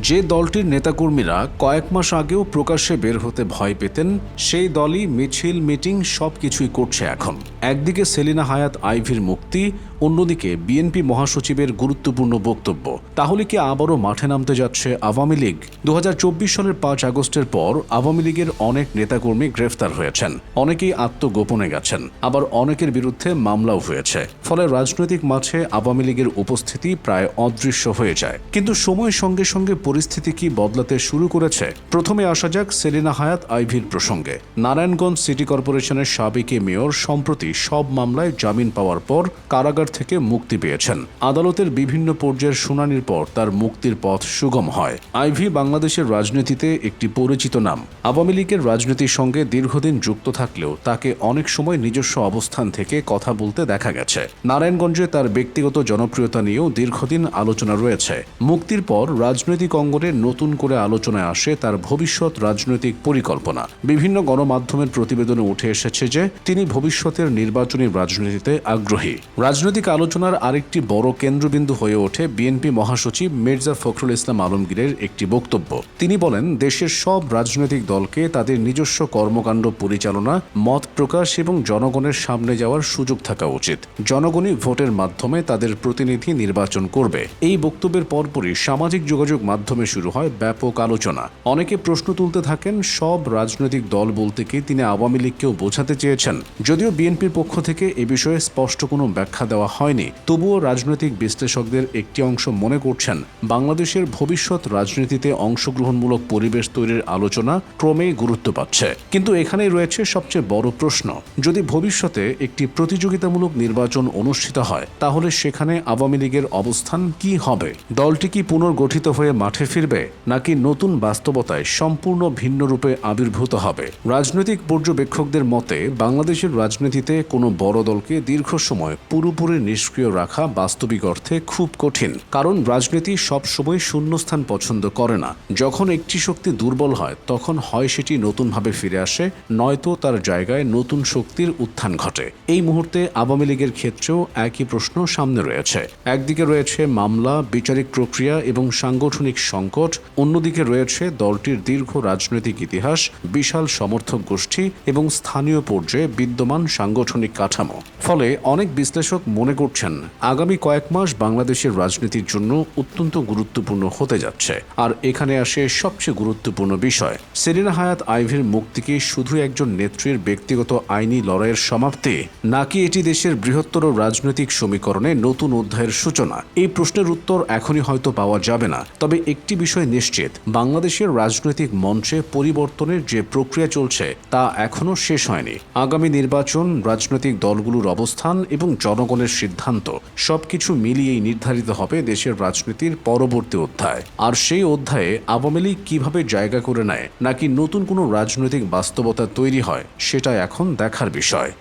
যে দলটির নেতাকর্মীরা কয়েক মাস আগেও প্রকাশ্যে বের হতে ভয় পেতেন, সেই দলই মিছিল, মিটিং সবকিছুই করছে এখন। একদিকে সেলিনা হায়াৎ আইভীর মুক্তি, অন্যদিকে বিএনপি মহাসচিবের গুরুত্বপূর্ণ বক্তব্য। তাহলে কি আবারও মাঠে নামতে যাচ্ছে আওয়ামী লীগ? 2024 সালের 5 আগস্টের পর আওয়ামী লীগের অনেক নেতাকর্মী গ্রেফতার হয়েছেন, অনেকেই আত্মগোপনে গেছেন, আবার অনেকের বিরুদ্ধে মামলাও হয়েছে। ফলে রাজনৈতিক মাঠে আওয়ামী লীগের উপস্থিতি প্রায় অদৃশ্য হয়ে যায়। কিন্তু সময়ের সঙ্গে সঙ্গে পরিস্থিতি কি বদলাতে শুরু করেছে? প্রথমে আসা যাক সেলিনা হায়াৎ আইভীর প্রসঙ্গে। নারায়ণগঞ্জ সিটি কর্পোরেশনের সাবেক মেয়র সম্প্রতি সব মামলায় জামিন পাওয়ার পর কারাগার থেকে মুক্তি পেয়েছেন। আদালতের বিভিন্ন পর্যায়ের শুনানির পর তার মুক্তির পথ সুগম হয়। আইভী বাংলাদেশের রাজনীতিতে একটি পরিচিত নাম। আওয়ামী লীগের রাজনীতির সঙ্গে দীর্ঘদিন যুক্ত থাকলেও তাকে অনেক সময় নিজস্ব অবস্থান থেকে কথা বলতে দেখা গেছে। নারায়ণগঞ্জে তার ব্যক্তিগত জনপ্রিয়তা নিয়েও দীর্ঘদিন আলোচনা রয়েছে। মুক্তির পর রাজনৈতিক অঙ্গনে নতুন করে আলোচনায় আসে তার ভবিষ্যৎ রাজনৈতিক পরিকল্পনা। বিভিন্ন গণমাধ্যমের প্রতিবেদনে উঠে এসেছে যে তিনি ভবিষ্যতের নির্বাচনী রাজনীতিতে আগ্রহী। রাজনৈতিক আলোচনার আরেকটি বড় কেন্দ্রবিন্দু হয়ে ওঠে বিএনপি মহাসচিব মির্জা ফখরুল ইসলাম আলমগীরের একটি বক্তব্য। তিনি বলেন, দেশের সব রাজনৈতিক দলকে তাদের নিজস্ব কর্মকাণ্ড পরিচালনা, মত প্রকাশ এবং জনগণের সামনে যাওয়ার সুযোগ থাকা উচিত। জনগণই ভোটের মাধ্যমে তাদের প্রতিনিধি নির্বাচন করবে। এই বক্তব্যের পরপরই সামাজিক যোগাযোগ মাধ্যমে শুরু হয় ব্যাপক আলোচনা। অনেকে প্রশ্ন তুলতে থাকেন, সব রাজনৈতিক দল বলতে কি তিনি আওয়ামী লীগকেও বোঝাতে চেয়েছেন? যদিও বিএনপির পক্ষ থেকে এ বিষয়ে স্পষ্ট কোনো ব্যাখ্যা দেওয়া হয়নি, তবুও রাজনৈতিক বিশ্লেষকদের একটি অংশ মনে করছেন বাংলাদেশের ভবিষ্যৎ রাজনীতিতে অংশগ্রহণমূলক পরিবেশ তৈরির আলোচনা ক্রমেই গুরুত্ব পাচ্ছে। কিন্তু এখানেই রয়েছে সবচেয়ে বড় প্রশ্ন, যদি ভবিষ্যতে একটি প্রতিযোগিতামূলক নির্বাচন অনুষ্ঠিত হয়, তাহলে সেখানে আওয়ামী লীগের অবস্থান কি হবে? দলটি কি পুনর্গঠিত হয়ে মাঠে ফিরবে, নাকি নতুন বাস্তবতায় সম্পূর্ণ ভিন্ন রূপে আবির্ভূত হবে? রাজনৈতিক পর্যবেক্ষকদের মতে বাংলাদেশের রাজনীতিতে কোনো বড় দলকে দীর্ঘ সময় পুরোপুরি নিষ্ক্রিয় রাখা বাস্তবিক অর্থে খুব কঠিন। কারণ রাজনীতি সবসময় শূন্যস্থান পছন্দ করে না। যখন একটি শক্তি দুর্বল হয়, তখন হয় সেটি নতুনভাবে ফিরে আসে, নয়তো তার জায়গায় নতুন শক্তির উত্থান ঘটে। এই মুহূর্তে আওয়ামী লীগের ক্ষেত্রেও একই প্রশ্ন সামনে রয়েছে। একদিকে রয়েছে মামলা, বিচারিক প্রক্রিয়া এবং সাংগঠনিক সংকট, অন্যদিকে রয়েছে দলটির দীর্ঘ রাজনৈতিক ইতিহাস, বিশাল সমর্থক গোষ্ঠী এবং স্থানীয় পর্যায়ে বিদ্যমান সাংগঠনিক কাঠামো। ফলে অনেক বিশ্লেষক মনে করছেন আগামী কয়েক মাস বাংলাদেশের রাজনীতির জন্য অত্যন্ত গুরুত্বপূর্ণ হতে যাচ্ছে। আর এখানে আসে সবচেয়ে গুরুত্বপূর্ণ বিষয়, সেলিনা হায়াৎ আইভীর মুক্তি কি শুধু একজন নেত্রীর ব্যক্তিগত আইনি লড়াইয়ের সমাপ্তি, নাকি এটি দেশের বৃহত্তর রাজনৈতিক সমীকরণে নতুন অধ্যায়ের সূচনা? এই প্রশ্নের উত্তর এখনই হয়তো পাওয়া যাবে না, তবে একটি বিষয় নিশ্চিত, বাংলাদেশের রাজনৈতিক মঞ্চে পরিবর্তনের যে প্রক্রিয়া চলছে তা এখনও শেষ হয়নি। আগামী নির্বাচন, রাজনৈতিক দলগুলোর অবস্থান এবং জনগণের সিদ্ধান্ত সবকিছু মিলিয়েই নির্ধারিত হবে দেশের রাজনীতির পরবর্তী অধ্যায়। আর সেই অধ্যায়ে আওয়ামী লীগ কিভাবে জায়গা করে নেয়, নাকি নতুন কোনো রাজনৈতিক বাস্তবতা তৈরি হয়, সেটা এখন দেখার বিষয়।